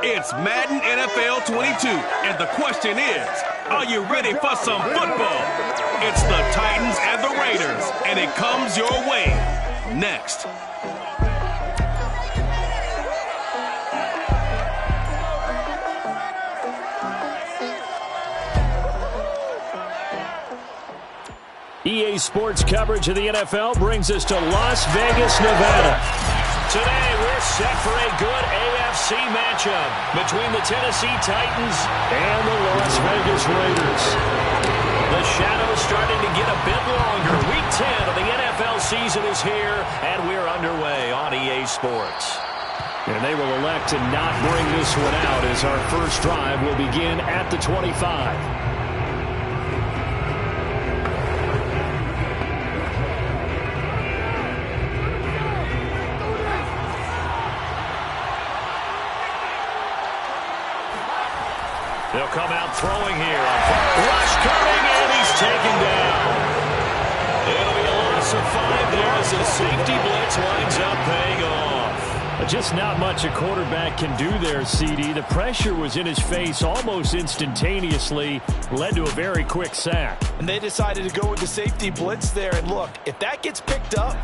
It's Madden NFL 22, and the question is, are you ready for some football? It's the Titans and the Raiders, and it comes your way next. EA Sports coverage of the NFL brings us to Las Vegas, Nevada. Today, we're set for a good AFC matchup between the Tennessee Titans and the Las Vegas Raiders. The shadow's starting to get a bit longer. Week 10 of the NFL season is here, and we're underway on EA Sports. And they will elect to not bring this one out as our first drive will begin at the 25. They'll come out throwing here. Rush coming, and he's taken down. It'll be a loss of 5 there as the safety blitz winds up paying off. Just not much a quarterback can do there, CD. The pressure was in his face almost instantaneously, led to a very quick sack. And they decided to go with the safety blitz there. And look, if that gets picked up,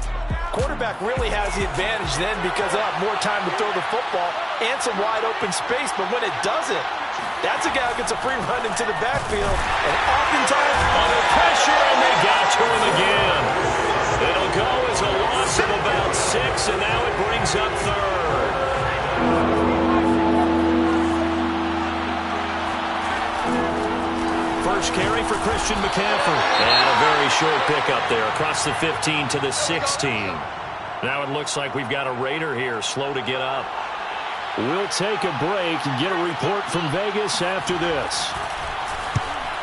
quarterback really has the advantage then because they'll have more time to throw the football and some wide open space. But when it doesn't, that's a guy who gets a free run into the backfield, and oftentimes under pressure, and they got to him again. It'll go as a loss of about 6, and now it brings up third. First carry for Christian McCaffrey. And a very short pickup there across the 15 to the 16. Now it looks like we've got a Raider here, slow to get up. We'll take a break and get a report from Vegas after this.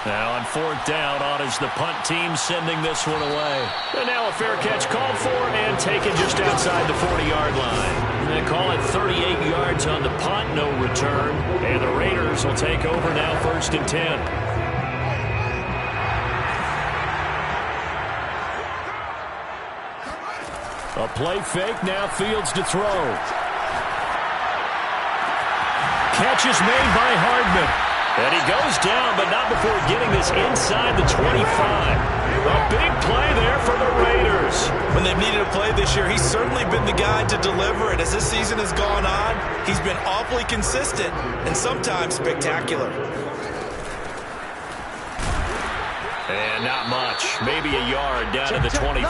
Now on 4th down, on is the punt team sending this one away. And now a fair catch called for and taken just outside the 40-yard line. They call it 38 yards on the punt, no return. And the Raiders will take over now 1st and 10. A play fake, now Fields to throw. Catch is made by Hardman. And he goes down, but not before getting this inside the 25. A big play there for the Raiders. When they've needed a play this year, he's certainly been the guy to deliver it. As this season has gone on, he's been awfully consistent and sometimes spectacular. And not much. Maybe a yard down to the 23.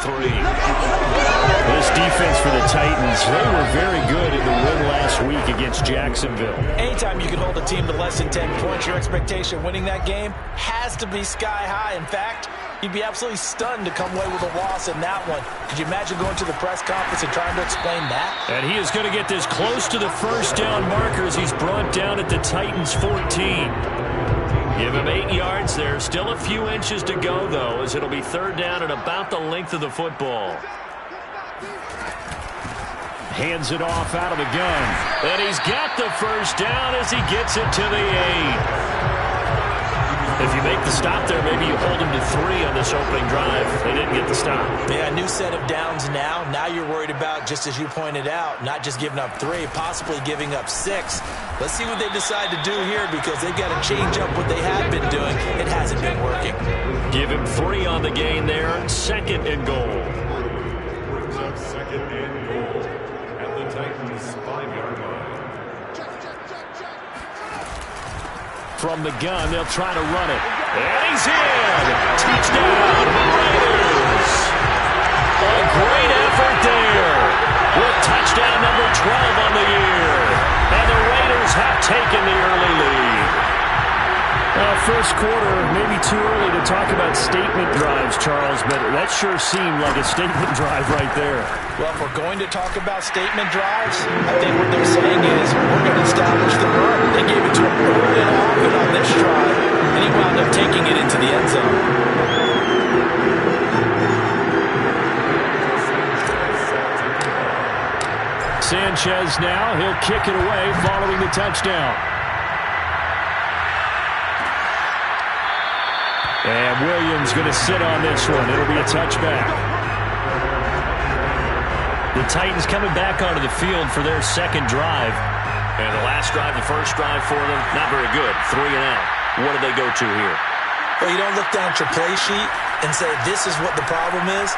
This defense for the Titans, they were very good in the win last week against Jacksonville. Anytime you can hold a team to less than 10 points, your expectation winning that game has to be sky high. In fact, you'd be absolutely stunned to come away with a loss in that one. Could you imagine going to the press conference and trying to explain that? And he is going to get this close to the first down markers. He's brought down at the Titans 14. Give him 8 yards there. Still a few inches to go, though, as it'll be 3rd down at about the length of the football. Hands it off out of the gun. And he's got the first down as he gets it to the 8. If you make the stop there, maybe you hold him to 3 on this opening drive. They didn't get the stop. Yeah, new set of downs now. Now you're worried about, just as you pointed out, not just giving up 3, possibly giving up 6. Let's see what they decide to do here because they've got to change up what they have been doing. It hasn't been working. Give him 3 on the gain there. 2nd and goal. Brings up 2nd and goal at the Titans' 5-yard line. From the gun, they'll try to run it. And he's in! Touchdown, Raiders! A great effort there with touchdown number 12 on the year. And the Raiders have taken the early lead. First quarter, maybe too early to talk about statement drives, Charles, but that sure seemed like a statement drive right there. Well, if we're going to talk about statement drives, I think what they're saying is we're going to establish the run. They gave it to him early and often on this drive, and he wound up taking it into the end zone. Sanchez now, he'll kick it away following the touchdown. And Williams going to sit on this one. It'll be a touchback. The Titans coming back onto the field for their second drive. And the last drive, the first drive for them, not very good. 3 and out. What do they go to here? Well, you don't look down at your play sheet and say, this is what the problem is.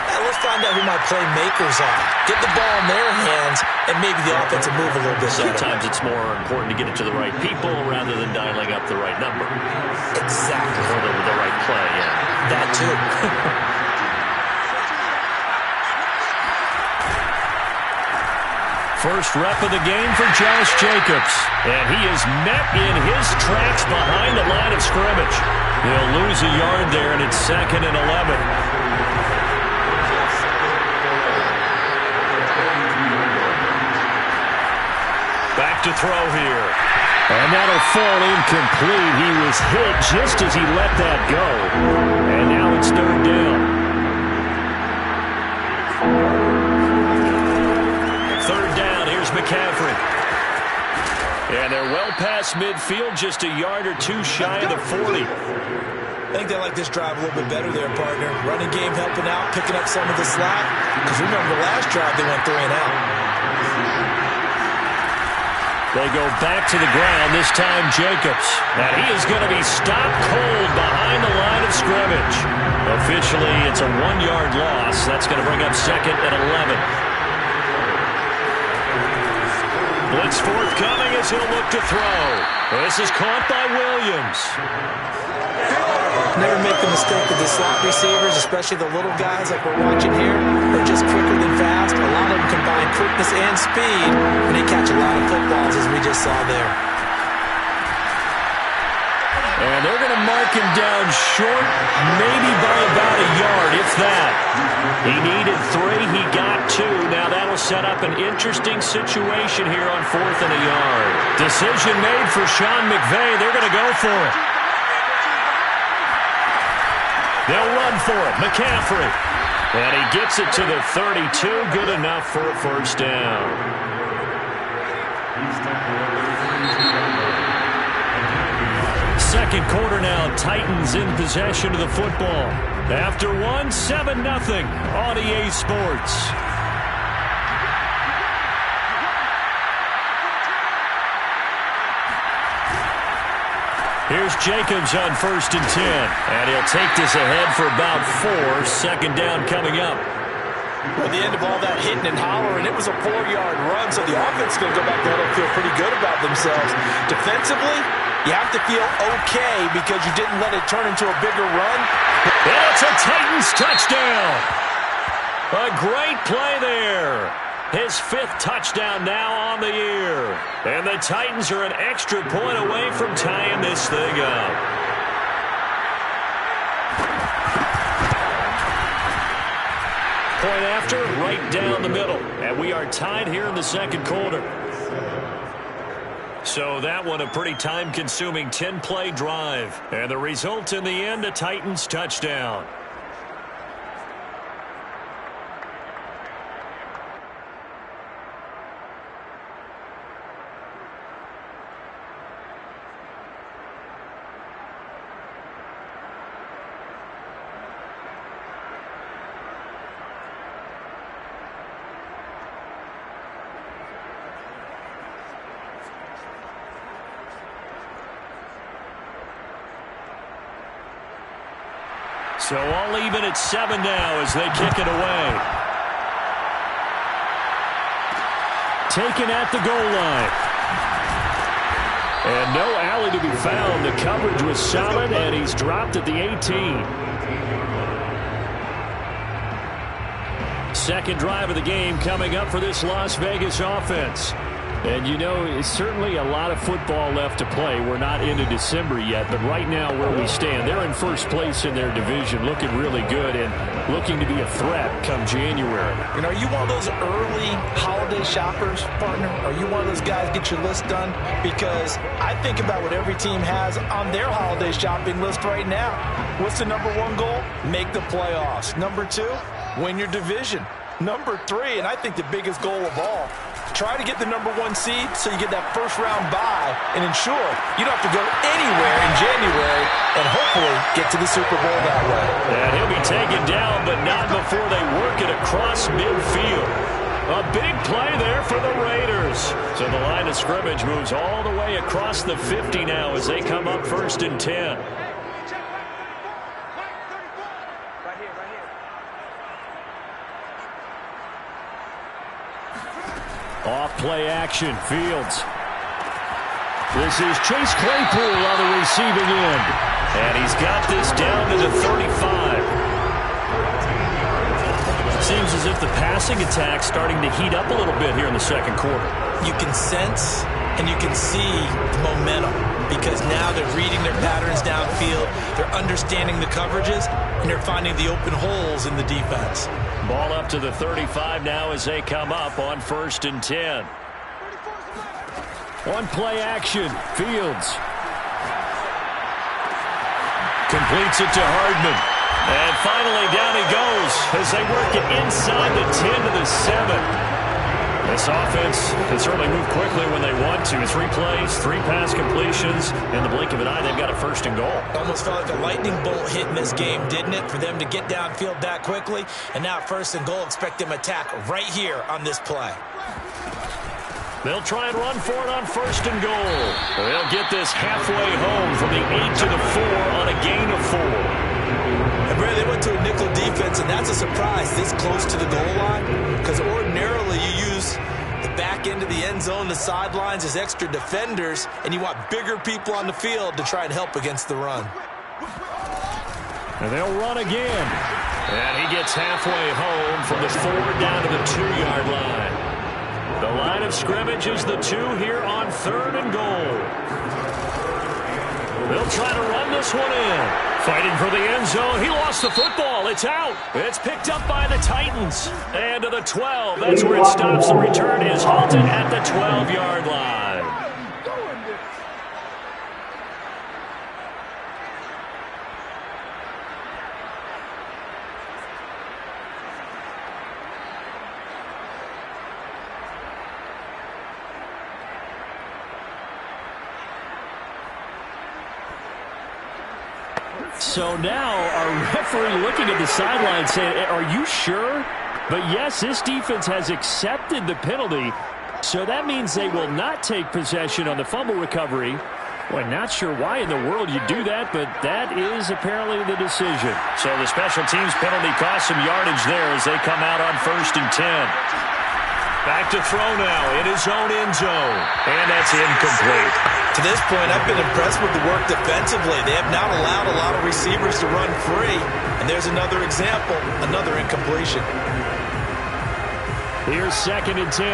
Let's find out who my playmakers are. Get the ball in their hands, and maybe the offense will move a little bit better. Sometimes it's more important to get it to the right people rather than dialing up the right number. Exactly. Or the right play, yeah. That too. First rep of the game for Josh Jacobs. And he is met in his tracks behind the line of scrimmage. He'll lose a yard there, and it's 2nd and 11. Back to throw here. And that'll fall incomplete. He was hit just as he let that go. And now it's 3rd down. 3rd down. Here's McCaffrey. And they're well past midfield, just a yard or two shy of the 40. I think they like this drive a little bit better there, partner. Running game helping out, picking up some of the slack. Because remember the last drive they went 3 and out. They go back to the ground, this time Jacobs. And he is going to be stopped cold behind the line of scrimmage. Officially, it's a 1-yard loss. That's going to bring up 2nd and 11. Blitz forthcoming as he'll look to throw. This is caught by Williams. Never make the mistake of the slot receivers, especially the little guys like we're watching here. They're just quicker than fast. A lot of them combine quickness and speed, and they catch a lot of footballs, as we just saw there. And they're going to mark him down short, maybe by about a yard, if that. He needed 3, he got 2. Now that'll set up an interesting situation here on 4th and a yard. Decision made for Sean McVay. They're going to go for it. They'll run for it. McCaffrey. And he gets it to the 32. Good enough for a 1st down. Second quarter now. Titans in possession of the football. After 1, 7-0 on EA Sports. Here's Jacobs on 1st and 10. And he'll take this ahead for about 4. 2nd down coming up. At the end of all that hitting and hollering, it was a 4-yard run, so the offense is going to go back there and feel pretty good about themselves. Defensively, you have to feel okay because you didn't let it turn into a bigger run. And it's a Titans touchdown. A great play there. His 5th touchdown now on the year. And the Titans are an extra point away from tying this thing up. Point after, right down the middle. And we are tied here in the second quarter. So that one a pretty time-consuming 10-play drive. And the result in the end, a Titans touchdown. So all even at 7 now as they kick it away. Taken at the goal line. And no alley to be found. The coverage was solid, and he's dropped at the 18. Second drive of the game coming up for this Las Vegas offense. And, you know, it's certainly a lot of football left to play. We're not into December yet, but right now where we stand, they're in first place in their division, looking really good and looking to be a threat come January. And are you one of those early holiday shoppers, partner? Are you one of those guys get your list done? Because I think about what every team has on their holiday shopping list right now. What's the number 1 goal? Make the playoffs. Number 2, win your division. Number 3, and I think the biggest goal of all, try to get the number 1 seed so you get that first-round bye and ensure you don't have to go anywhere in January and hopefully get to the Super Bowl that way. And he'll be taken down, but not before they work it across midfield. A big play there for the Raiders. So the line of scrimmage moves all the way across the 50 now as they come up 1st and 10. Off play action, Fields. This is Chase Claypool on the receiving end. And he's got this down to the 35. Seems as if the passing attack's starting to heat up a little bit here in the second quarter. You can sense and you can see the momentum because now they're reading their patterns downfield, they're understanding the coverages, and they're finding the open holes in the defense. Ball up to the 35 now as they come up on 1st and 10. One play action, Fields. Completes it to Hardman. And finally, down he goes as they work it inside the 10 to the 7. This offense can certainly move quickly when they want to. 3 plays, 3 pass completions. In the blink of an eye, they've got a 1st and goal. Almost felt like a lightning bolt hit in this game, didn't it? For them to get downfield that quickly. And now 1st and goal, expect them to attack right here on this play. They'll try and run for it on 1st and goal. They'll get this halfway home from the 8 to the 4 on a gain of 4. They went to a nickel defense, and that's a surprise this close to the goal line because ordinarily you use the back end of the end zone, the sidelines as extra defenders, and you want bigger people on the field to try and help against the run. And they'll run again. And he gets halfway home from the 4 down to the 2-yard line. The line of scrimmage is the 2 here on 3rd and goal. They'll try to run this one in. Fighting for the end zone. He lost the football. It's out. It's picked up by the Titans. And to the 12. That's where it stops. The return is halted at the 12-yard line. So now our referee looking at the sideline saying, are you sure? But yes, this defense has accepted the penalty. So that means they will not take possession on the fumble recovery. Well, not sure why in the world you do that, but that is apparently the decision. So the special teams penalty cost some yardage there as they come out on 1st and 10. Back to throw now in his own end zone. And that's incomplete. To this point, I've been impressed with the work defensively. They have not allowed a lot of receivers to run free. And there's another example, another incompletion. Here's 2nd and 10.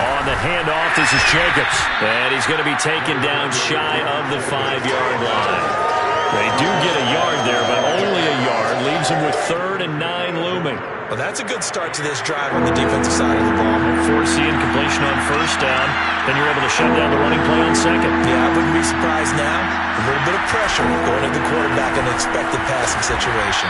On the handoff, this is Jacobs. And he's going to be taken down shy of the 5-yard line. They do get a yard there, but only a yard. Leaves them with 3rd and 9 looming. Well, that's a good start to this drive on the defensive side of the ball. Force the incompletion on 1st down. Then you're able to shut down the running play on 2nd. Yeah, I wouldn't be surprised now. A little bit of pressure going to the quarterback in an expected passing situation.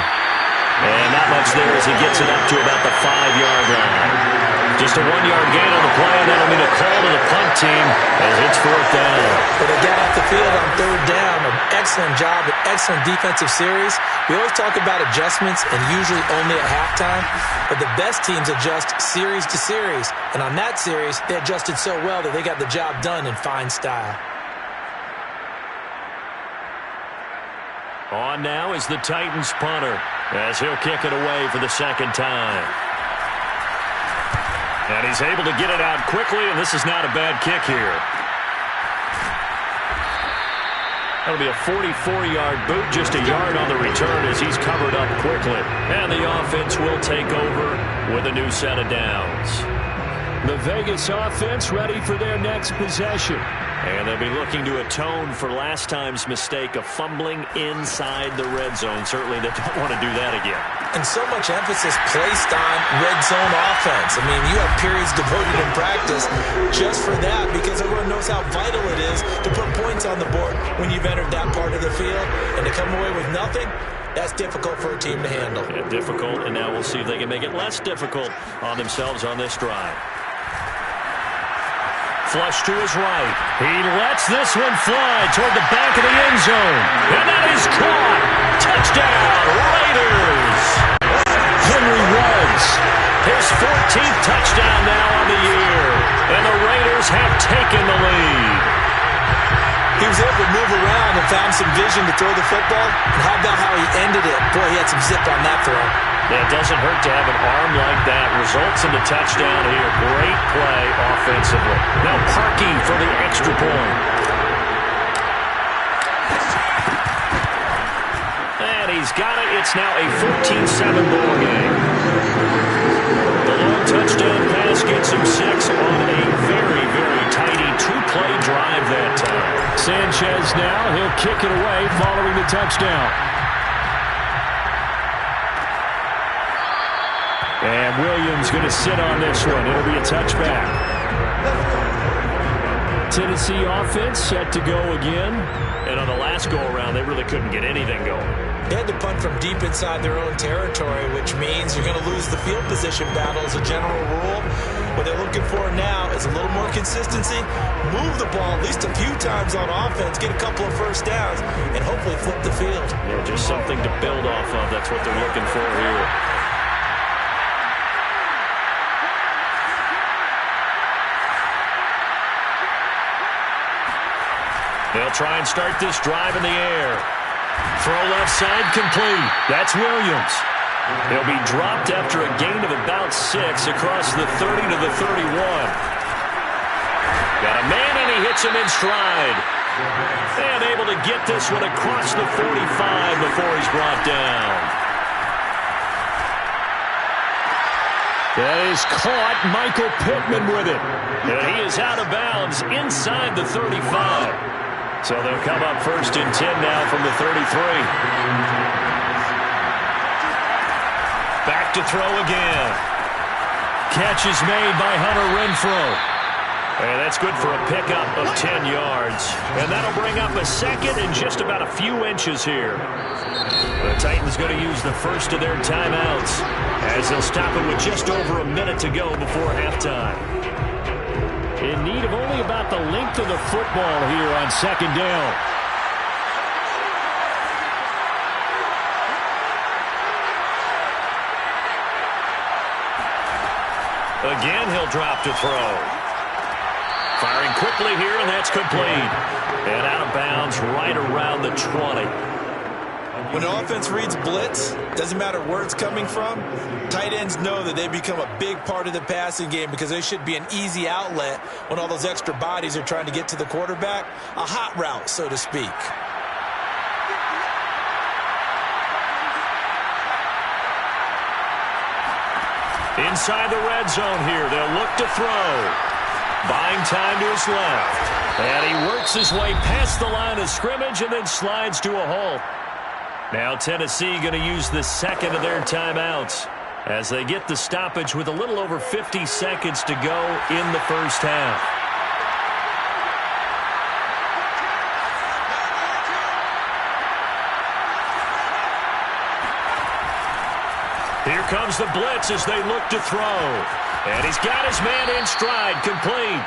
And not much there as he gets it up to about the 5-yard line. Just a 1-yard gain on the play, and that'll mean a call to the punt team as it's 4th down. But they got off the field on 3rd down. An excellent job, an excellent defensive series. We always talk about adjustments and usually only at halftime, but the best teams adjust series to series. And on that series, they adjusted so well that they got the job done in fine style. On now is the Titans punter as he'll kick it away for the 2nd time. And he's able to get it out quickly, and this is not a bad kick here. That'll be a 44-yard boot, just a yard on the return as he's covered up quickly. And the offense will take over with a new set of downs. The Vegas offense ready for their next possession. And they'll be looking to atone for last time's mistake of fumbling inside the red zone. Certainly they don't want to do that again. And so much emphasis placed on red zone offense. I mean, you have periods devoted in practice just for that because everyone knows how vital it is to put points on the board when you've entered that part of the field. And to come away with nothing, that's difficult for a team to handle. Yeah, difficult, and now we'll see if they can make it less difficult on themselves on this drive. flush to his right. He lets this one fly toward the back of the end zone. And that is caught. Touchdown, Raiders. Henry Ruggs, his 14th touchdown now on the year. And the Raiders have taken the lead. He was able to move around and found some vision to throw the football. And how about how he ended it? Boy, he had some zip on that throw. Yeah, it doesn't hurt to have an arm like that. Results in the touchdown here. Great play offensively. Now Parkey for the extra point. And he's got it. It's now a 14-7 ball game. The long touchdown pass gets him 6 on a very, very tidy two-play drive that time. Sanchez now, he'll kick it away following the touchdown. And Williams going to sit on this one. It'll be a touchback. Tennessee offense set to go again. And on the last go-around, they really couldn't get anything going. They had to punt from deep inside their own territory, which means you're going to lose the field position battle as a general rule. What they're looking for now is a little more consistency, move the ball at least a few times on offense, get a couple of first downs, and hopefully flip the field. Yeah, just something to build off of. That's what they're looking for here. They'll try and start this drive in the air. Throw left side complete. That's Williams. He'll be dropped after a gain of about 6 across the 30 to the 31. Got a man, and he hits him in stride. And able to get this one across the 45 before he's brought down. That is caught. Michael Pittman with it. And he is out of bounds inside the 35. So they'll come up 1st and 10 now from the 33. Back to throw again. Catch is made by Hunter Renfrow. And that's good for a pickup of 10 yards. And that'll bring up a second and just about a few inches here. The Titans going to use the first of their timeouts as they'll stop it with just over a minute to go before halftime. In need of only about the length of the football here on 2nd down. Again, he'll drop to throw. Firing quickly here, and that's complete. And out of bounds right around the 20. When an offense reads blitz, doesn't matter where it's coming from, tight ends know that they become a big part of the passing game because they should be an easy outlet when all those extra bodies are trying to get to the quarterback. A hot route, so to speak. Inside the red zone here, they'll look to throw. Buying time to his left. And he works his way past the line of scrimmage and then slides to a halt. Now Tennessee going to use the second of their timeouts as they get the stoppage with a little over 50 seconds to go in the first half. Here comes the blitz as they look to throw. And he's got his man in stride, complete.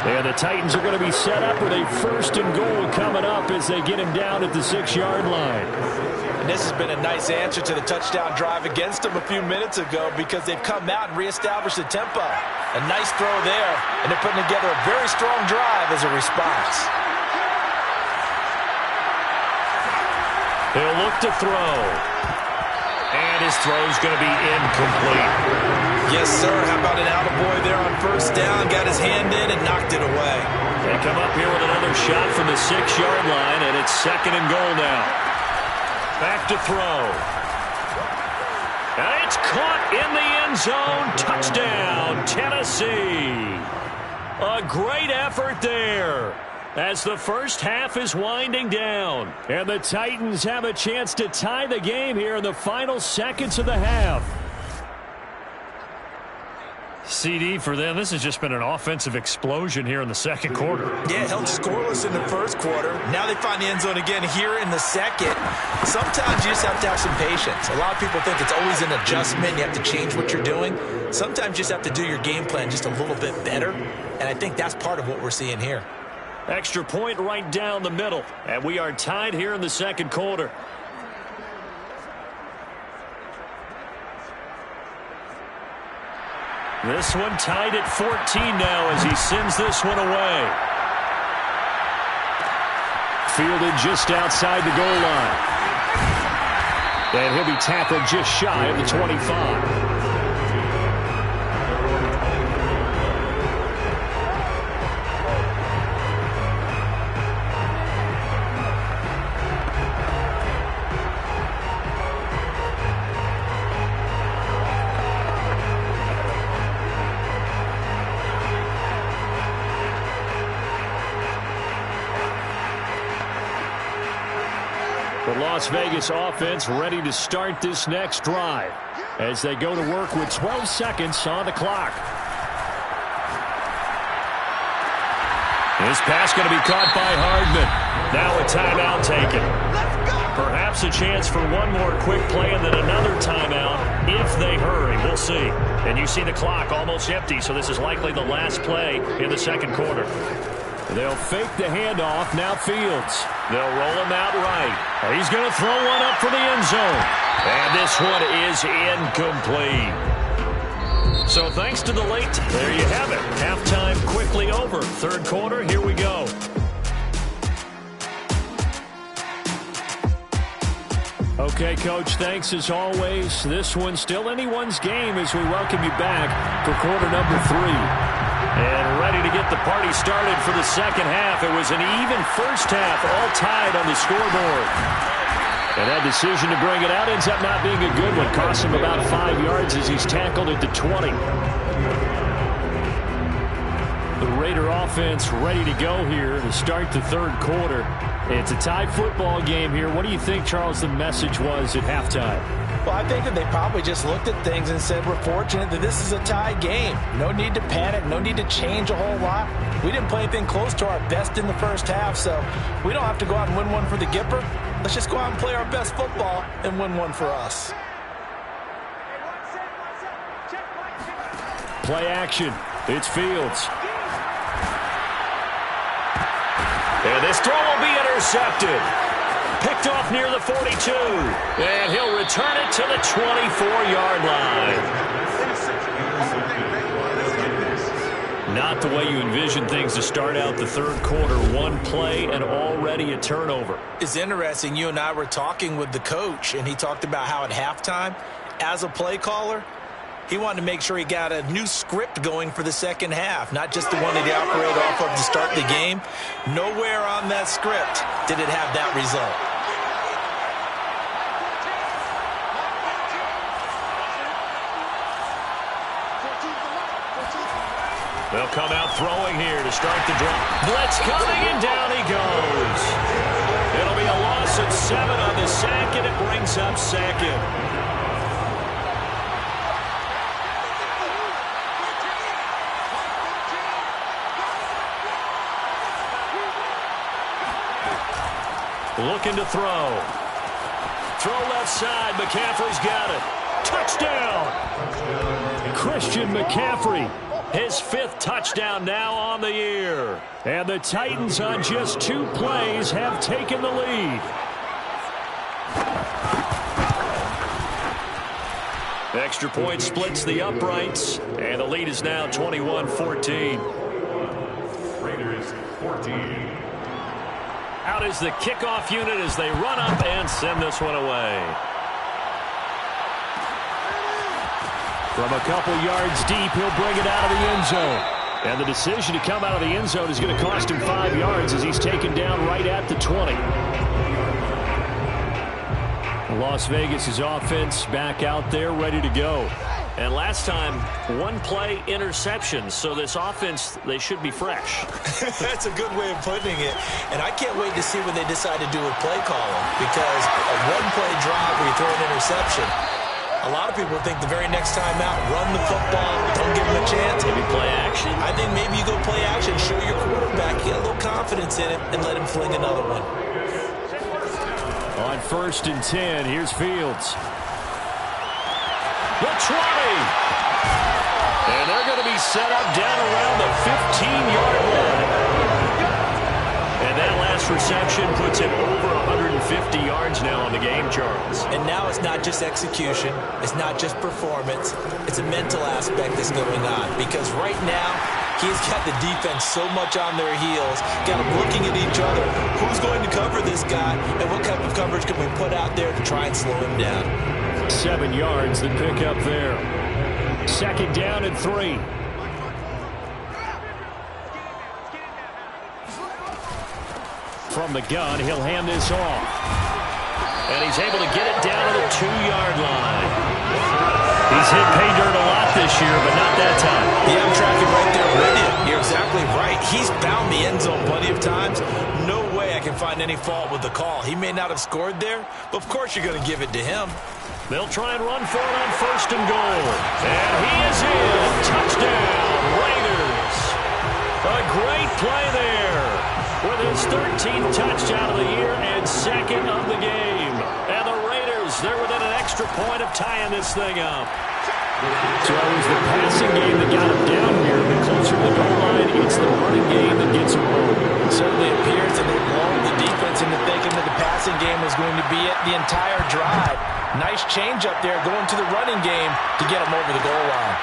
And the Titans are going to be set up with a 1st and goal coming up as they get him down at the 6-yard line. And this has been a nice answer to the touchdown drive against them a few minutes ago because they've come out and reestablished the tempo. A nice throw there, and they're putting together a very strong drive as a response. He'll look to throw. And his throw's going to be incomplete. Yes, sir. How about an attaboy there on 1st down? Got his hand in and knocked it away. They come up here with another shot from the 6-yard line, and it's 2nd and goal now. Back to throw. And it's caught in the end zone. Touchdown, Tennessee. A great effort there as the first half is winding down. And the Titans have a chance to tie the game here in the final seconds of the half. CD, for them, this has just been an offensive explosion here in the second quarter. Yeah, held scoreless in the first quarter. Now they find the end zone again here in the second. Sometimes you just have to have some patience. A lot of people think it's always an adjustment. You have to change what you're doing. Sometimes you just have to do your game plan just a little bit better, and I think that's part of what we're seeing here. Extra point right down the middle, and we are tied here in the second quarter. This one tied at 14 now as he sends this one away. Fielded just outside the goal line. And he'll be tackled just shy of the 25. The Las Vegas offense ready to start this next drive as they go to work with 12 seconds on the clock. This pass going to be caught by Hardman. Now a timeout taken. Perhaps a chance for one more quick play and then another timeout if they hurry. We'll see. And you see the clock almost empty, so this is likely the last play in the second quarter. They'll fake the handoff. Now Fields. They'll roll him out right. He's going to throw one up for the end zone. And this one is incomplete. So thanks to the late, there you have it. Halftime quickly over. Third quarter, here we go. Okay, Coach, thanks as always. This one's still anyone's game as we welcome you back for quarter number 3. And ready to get the party started for the second half. It was an even first half, all tied on the scoreboard. And that decision to bring it out ends up not being a good one. Cost him about 5 yards as he's tackled at the 20. The Raider offense ready to go here to start the third quarter. It's a tie football game here. What do you think, Charles, the message was at halftime? Well, I think that they probably just looked at things and said, we're fortunate that this is a tie game. No need to panic. No need to change a whole lot. We didn't play anything close to our best in the first half, so we don't have to go out and win one for the Gipper. Let's just go out and play our best football and win one for us. Play action. It's Fields. And this throw will be intercepted. Picked off near the 42. And he'll return it to the 24-yard line. Not the way you envision things to start out the third quarter. One play and already a turnover. It's interesting. You and I were talking with the coach, and he talked about how at halftime, as a play caller, he wanted to make sure he got a new script going for the second half, not just the one that he operated off of to start the game. Nowhere on that script did it have that result. They'll come out throwing here to start the drive. Blitz coming, and down he goes. It'll be a loss of 7 on the sack, and it brings up second. Looking to throw. Throw left side. McCaffrey's got it. Touchdown! Christian McCaffrey. His 5th touchdown now on the year. And the Titans on just 2 plays have taken the lead. Extra point splits the uprights. And the lead is now 21-14. Raiders 14. Out is the kickoff unit as they run up and send this one away. From a couple yards deep, he'll bring it out of the end zone. And the decision to come out of the end zone is going to cost him 5 yards as he's taken down right at the 20. Las Vegas' offense back out there ready to go. And last time, 1 play interception. So this offense, they should be fresh. That's a good way of putting it. And I can't wait to see what they decide to do with play calling. Because a 1-play drive where you throw an interception, A lot of people think the very next time out, run the football, don't give him a chance. Maybe play action. I think maybe you go play action, show your quarterback, get a little confidence in him, and let him fling another one. On 1st and 10, here's Fields. The 20. And they're going to be set up down around the 15-yard line. And that last reception puts him over 150 yards now on the game, Charles. And now it's not just execution. It's not just performance. It's a mental aspect that's going on. Because right now, he's got the defense so much on their heels, got them looking at each other. Who's going to cover this guy, and what type of coverage can we put out there to try and slow him down? 7 yards that pick up there. 2nd down and 3. From the gun, he'll hand this off. And he's able to get it down to the 2-yard line. He's hit pay dirt a lot this year, but not that time. Yeah, I'm tracking right there with you. You're exactly right. He's found the end zone plenty of times. No way I can find any fault with the call. He may not have scored there, but of course you're going to give it to him. They'll try and run for it on 1st and goal. And he is in. Touchdown, Raiders. A great play there with his 13th touchdown of the year and 2nd of the game. And the Raiders, they're within an extra point of tying this thing up. So it was the passing game that got him down here, but closer to the goal line, it's the running game that gets him home. It certainly appears that they blown the defense into thinking that the passing game was going to be it the entire drive. Nice change up there going to the running game to get him over the goal line.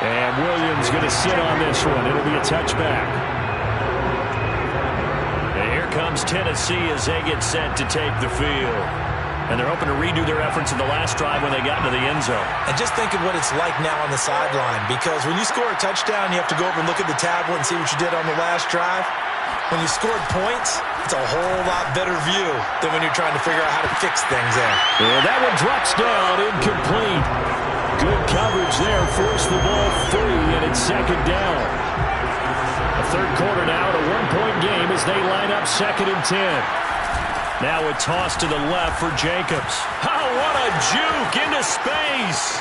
And Williams going to sit on this one. It'll be a touchback. And here comes Tennessee as they get set to take the field. And they're hoping to redo their efforts in the last drive when they got into the end zone. And just think of what it's like now on the sideline, because when you score a touchdown, you have to go over and look at the tablet and see what you did on the last drive. When you scored points, it's a whole lot better view than when you're trying to figure out how to fix things there. Well, that one drops down, incomplete. Good coverage there, forced the ball free, and it's 2nd down. A 3rd quarter now, a 1-point game as they line up 2nd and 10. Now a toss to the left for Jacobs. Oh, what a juke into space.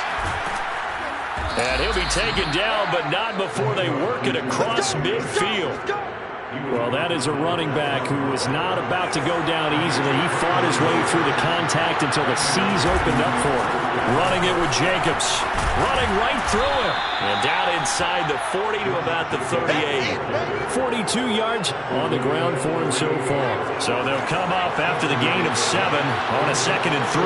And he'll be taken down, but not before they work it across midfield. Well, that is a running back who was not about to go down easily. He fought his way through the contact until the seas opened up for him. Running it with Jacobs. Running right through him. And down inside the 40 to about the 38. 42 yards on the ground for him so far. So they'll come up after the gain of 7 on a 2nd and 3.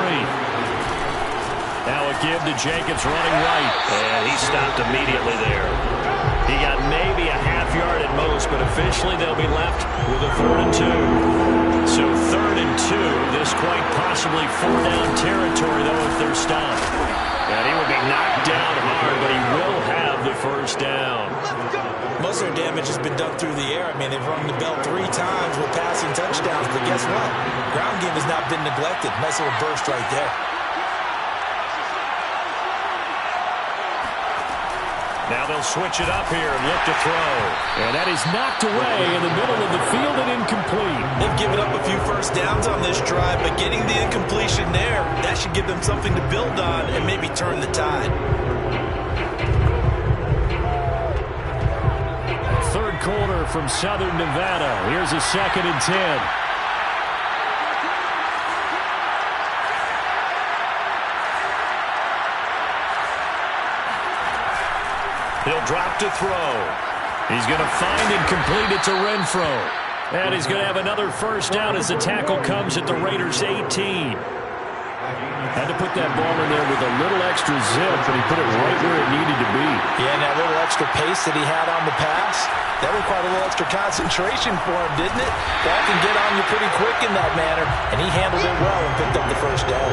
Now a give to Jacobs running right. And he stopped immediately there. He got maybe a half yard at most, but officially they'll be left with a 3rd and 2. So 3rd and 2. This quite possibly 4-down territory, though, if they're stopped. And he will be knocked down hard, but he will have the 1st down. Most of their damage has been done through the air. I mean, they've rung the bell 3 times with passing touchdowns, but guess what? Ground game has not been neglected. Nice little burst right there. Now they'll switch it up here and look to throw. And that is knocked away in the middle of the field and incomplete. They've given up a few first downs on this drive, but getting the incompletion there, that should give them something to build on and maybe turn the tide. 3rd quarter from Southern Nevada. Here's a 2nd and 10. He'll drop to throw. He's going to find and complete it to Renfro. And he's going to have another 1st down as the tackle comes at the Raiders' 18. Had to put that ball in there with a little extra zip, but he put it right where it needed to be. Yeah, and that little extra pace that he had on the pass, that required a little extra concentration for him, didn't it? Ball can get on you pretty quick in that manner, and he handled it well and picked up the 1st down.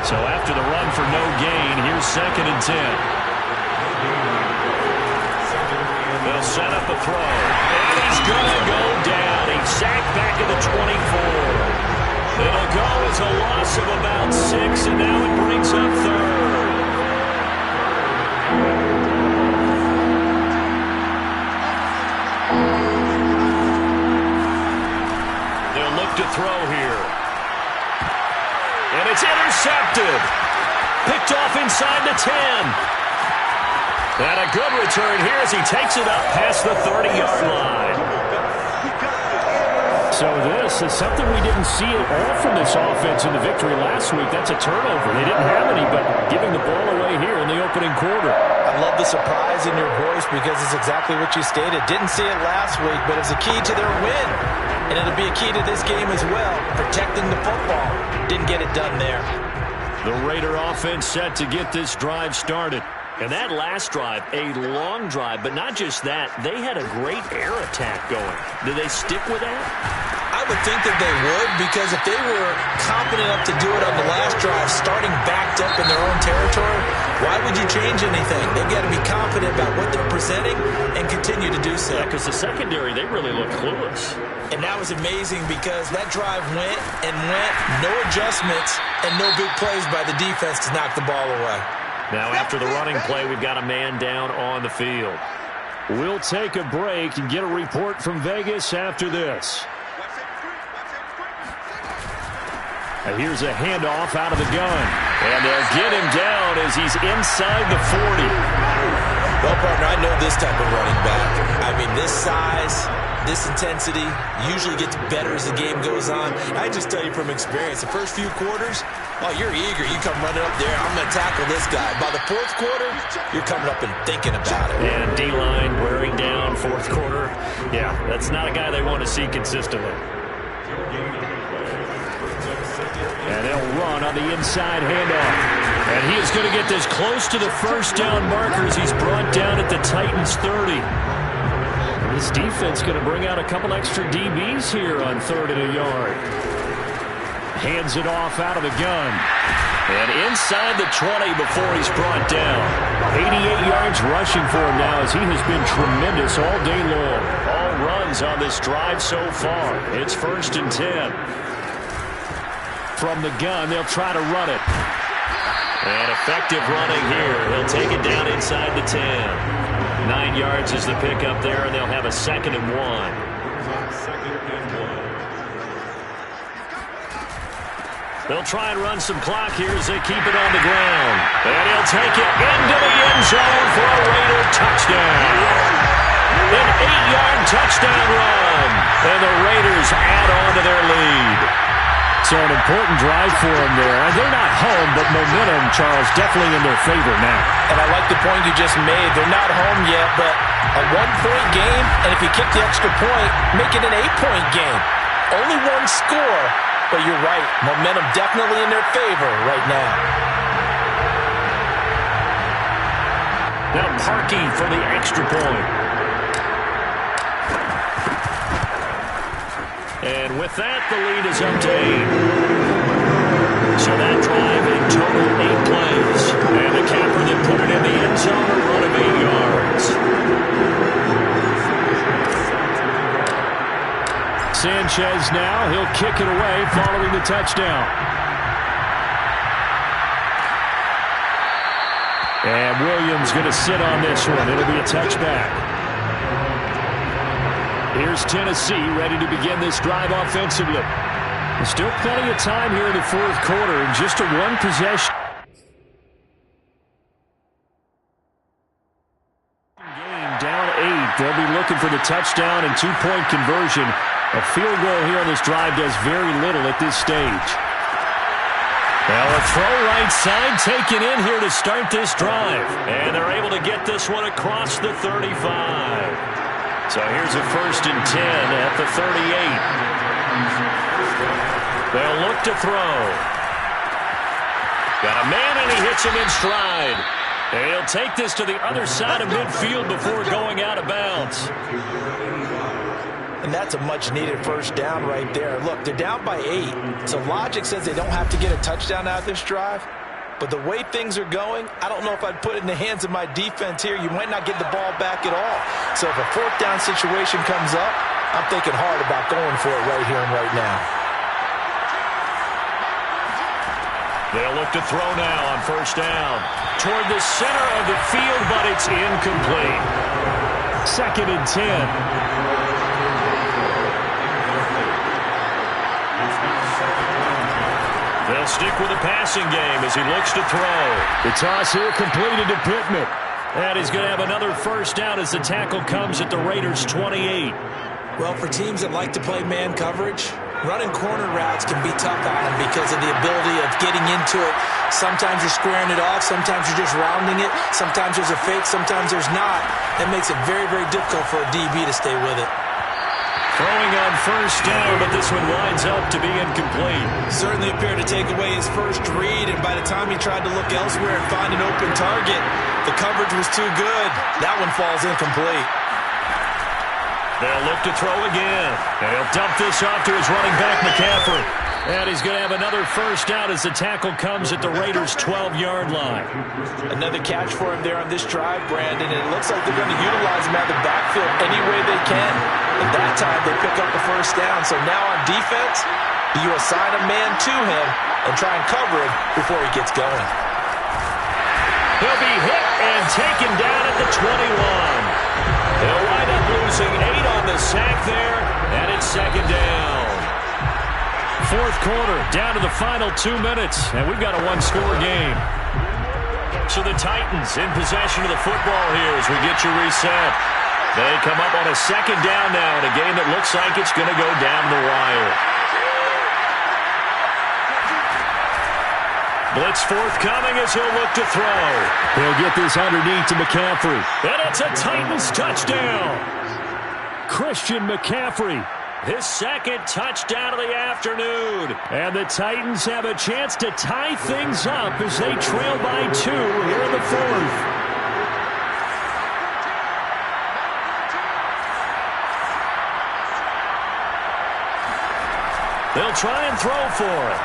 So after the run for no gain, here's 2nd and 10. They'll set up a throw. And he's going to go down. He's sacked back at the 24. It'll go as a loss of about 6, and now it brings up 3rd. They'll look to throw here. And it's intercepted. Picked off inside the 10. And a good return here as he takes it up past the 30-yard line. So this is something we didn't see at all from this offense in the victory last week. That's a turnover. They didn't have any, but giving the ball away here in the opening quarter. I love the surprise in your voice because it's exactly what you stated. Didn't see it last week, but it's a key to their win. And it'll be a key to this game as well, protecting the football. Didn't get it done there. The Raider offense set to get this drive started. And that last drive, a long drive, but not just that. They had a great air attack going. Did they stick with that? I would think that they would, because if they were confident enough to do it on the last drive, starting backed up in their own territory, why would you change anything? They've got to be confident about what they're presenting and continue to do so. Yeah, because the secondary, they really look clueless. And that was amazing because that drive went and went, no adjustments, and no big plays by the defense to knock the ball away. Now, after the running play, we've got a man down on the field. We'll take a break and get a report from Vegas after this. Here's a handoff out of the gun. And they'll get him down as he's inside the 40. Well, partner, I know this type of running back. I mean, this size, this intensity usually gets better as the game goes on. I just tell you from experience, the first few quarters, oh, you're eager. You come running up there, I'm going to tackle this guy. By the fourth quarter, you're coming up and thinking about it. And D-line wearing down fourth quarter. Yeah, that's not a guy they want to see consistently. And they'll run on the inside handoff. And he is going to get this close to the first down markers. He's brought down at the Titans 30. And this defense going to bring out a couple extra DBs here on 3rd and a yard. Hands it off out of the gun. And inside the 20 before he's brought down. 88 yards rushing for him now as he has been tremendous all day long. All runs on this drive so far. It's 1st and 10. From the gun, they'll try to run it. And effective running here. He'll take it down inside the 10. 9 yards is the pickup there, and they'll have a 2nd and 1. They'll try and run some clock here as they keep it on the ground. And he'll take it into the end zone for a Raider touchdown. An 8-yard touchdown run. And the Raiders add on to their lead. So an important drive for them there. And they're not home, but momentum, Charles, definitely in their favor now. And I like the point you just made. They're not home yet, but a 1-point game, and if you kick the extra point, make it an 8-point game. Only one score, but you're right. Momentum definitely in their favor right now. Now Parkey for the extra point. And with that, the lead is up to 8. So that drive in total 8 plays. And the capper that put it in the end zone, a run of 8 yards. Sanchez now, he'll kick it away following the touchdown. And Williams going to sit on this one. It'll be a touchback. Here's Tennessee ready to begin this drive offensively. There's still plenty of time here in the fourth quarter and just a one possession. Game down 8. They'll be looking for the touchdown and 2-point conversion. A field goal here on this drive does very little at this stage. Well, a throw right side taken in here to start this drive. And they're able to get this one across the 35. So here's a 1st and 10 at the 38. They'll look to throw. Got a man, and he hits him in stride. And he'll take this to the other side of midfield before going out of bounds. And that's a much-needed first down right there. Look, they're down by 8. So logic says they don't have to get a touchdown out of this drive. But the way things are going, I don't know if I'd put it in the hands of my defense here. You might not get the ball back at all. So if a 4th down situation comes up, I'm thinking hard about going for it right here and right now. They'll look to throw now on 1st down. Toward the center of the field, but it's incomplete. 2nd and 10. They'll stick with the passing game as he looks to throw. The toss here completed to Pittman. And he's going to have another first down as the tackle comes at the Raiders' 28. Well, for teams that like to play man coverage, running corner routes can be tough on them because of the ability of getting into it. Sometimes you're squaring it off. Sometimes you're just rounding it. Sometimes there's a fake. Sometimes there's not. That makes it very, very difficult for a DB to stay with it. Throwing on first down, but this one winds up to be incomplete. Certainly appeared to take away his first read, and by the time he tried to look elsewhere and find an open target, the coverage was too good. That one falls incomplete. They'll look to throw again. And he'll dump this off to his running back, McCaffrey. And he's going to have another first down as the tackle comes at the Raiders' 12-yard line. Another catch for him there on this drive, Brandon, and it looks like they're going to utilize him out of the backfield any way they can. At that time, they pick up the first down. So now on defense, you assign a man to him and try and cover him before he gets going. He'll be hit and taken down at the 21. He'll wind up losing 8 on the sack there, and it's second down. Fourth quarter, down to the final 2 minutes, and we've got a one-score game. So the Titans in possession of the football here as we get you reset. They come up on a second down now in a game that looks like it's going to go down the wire. Blitz forthcoming as he'll look to throw. He'll get this underneath to McCaffrey. And it's a Titans touchdown. Christian McCaffrey. His second touchdown of the afternoon. And the Titans have a chance to tie things up as they trail by 2 here in the fourth. They'll try and throw for it.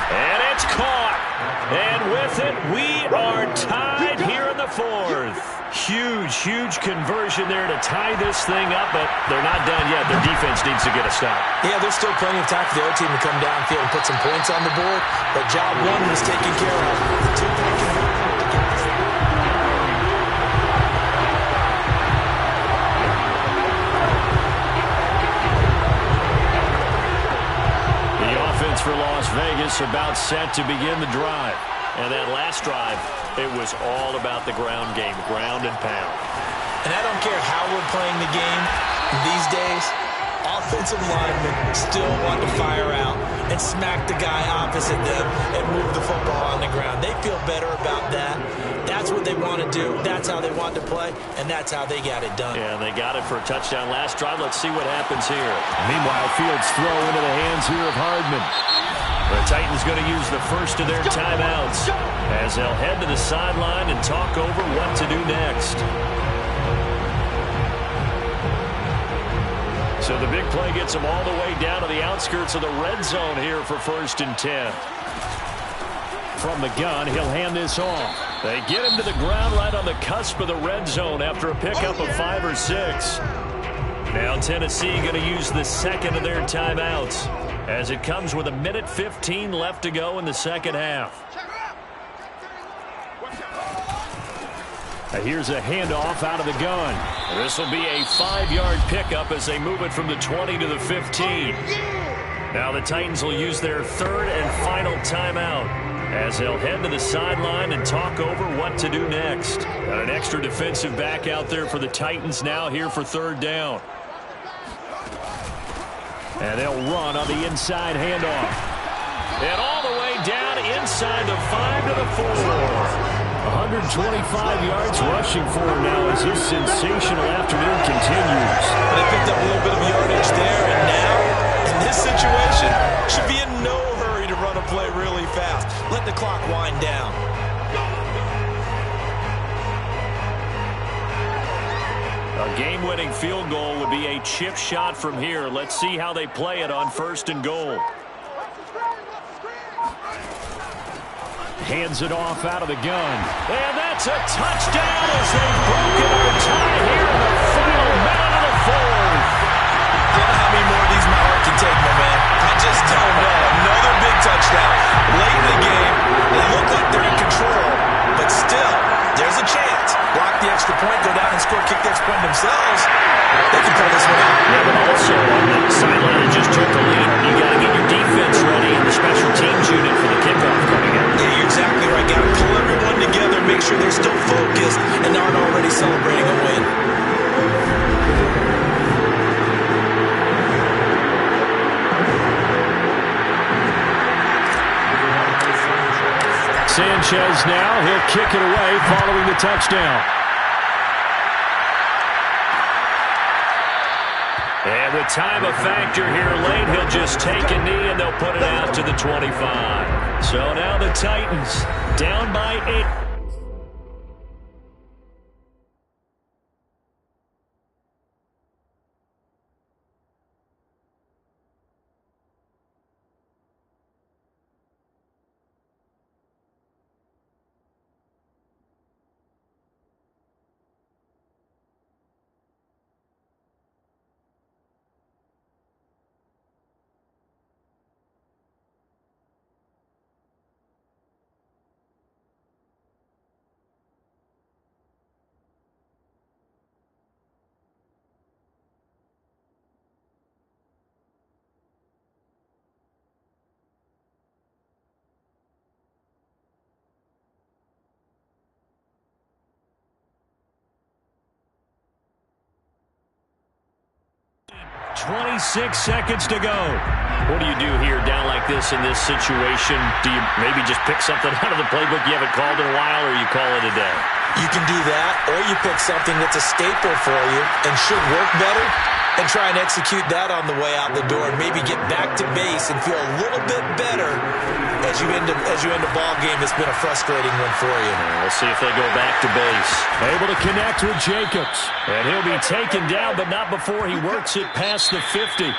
And it's caught. And with it, we are tied here in the fourth. Huge conversion there to tie this thing up, but they're not done yet. Their defense needs to get a stop. Yeah, there's still plenty of time for the other team to come downfield and put some points on the board, but job one was taken care of. The 2-point conversion. The offense for Las Vegas about set to begin the drive. And that last drive, it was all about the ground game, ground and pound. And I don't care how we're playing the game these days, offensive linemen still want to fire out and smack the guy opposite them and move the football on the ground. They feel better about that. That's what they want to do. That's how they want to play, and that's how they got it done. Yeah, they got it for a touchdown last drive. Let's see what happens here. Meanwhile, Fields throw into the hands here of Hardman. The Titans going to use the first of their timeouts as they'll head to the sideline and talk over what to do next. So the big play gets them all the way down to the outskirts of the red zone here for 1st and 10. From the gun, he'll hand this off. They get him to the ground right on the cusp of the red zone after a pickup of 5 or 6. Now Tennessee going to use the second of their timeouts as it comes with 1:15 left to go in the second half. Here's a handoff out of the gun. This will be a 5-yard pickup as they move it from the 20 to the 15. Now the Titans will use their third and final timeout as they'll head to the sideline and talk over what to do next. Got an extra defensive back out there for the Titans now here for 3rd down. And they'll run on the inside handoff. And all the way down inside the 5 to the 4. 125 yards rushing for him now as his sensational afternoon continues. They picked up a little bit of yardage there, and now, in this situation, should be in no hurry to run a play really fast. Let the clock wind down. A game-winning field goal would be a chip shot from here. Let's see how they play it on 1st and goal. Hands it off out of the gun. And that's a touchdown as they've broken our tie here in the final minute of the 4th. I don't know how many more of these Mauer can take, my man. I just don't know. Another big touchdown. Late in the game, they look like they're in control, but still, there's a chance. Block the extra point, go down and score, kick the extra point themselves. They can pull this one out. Yeah, but also on the sideline that just took the lead, you got to get your defense ready Sanchez now. He'll kick it away following the touchdown. And with time a factor here late, he'll just take a knee and they'll put it out to the 25. So now the Titans down by 8. .26 seconds to go. What do you do here down like this in this situation? Do you maybe just pick something out of the playbook you haven't called in a while, or you call it a day? You can do that, or you pick something that's a staple for you and should work better and try and execute that on the way out the door and maybe get back to base and feel a little bit better as you end a ball game that's been a frustrating one for you. We'll see if they go back to base. Able to connect with Jacobs. And he'll be taken down, but not before he works it past the 50.